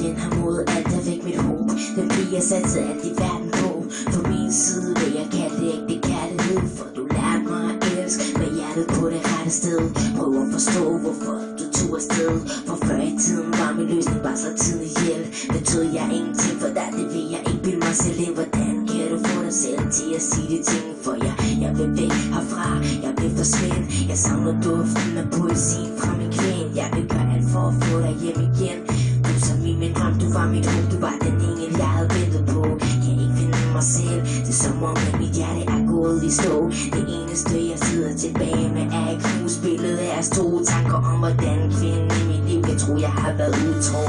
den her måde, alt er væk mit håb. Den bliver satset alt i verden på. For min side vil jeg kalde det ægte kærlighed. For du lærte mig at elske med hjertet på det rette sted. Prøv at forstå, hvorfor du tog afsted. For før i tiden var min løsning bare så tid ihjel. Betød jeg ingenting for dig, det vil jeg ikke bilde mig selv ind. Hvordan kan du få dig selv til at sige de ting? For jeg vil væk herfra, jeg vil forsvinde. Jeg savner duften af poesi fra min kvæn. Jeg vil gøre alt for at få dig hjem igen. Du som i min drøm, du var mit håb. Du var den engel, jeg havde ventet på. Kan ikke finde mig selv. Det er som om at mit hjerte er gået i stå. Det eneste jeg sidder tilbage med er et knusbillede af os to. Tanker om hvordan kvinden i mit liv, jeg tror jeg har været utro.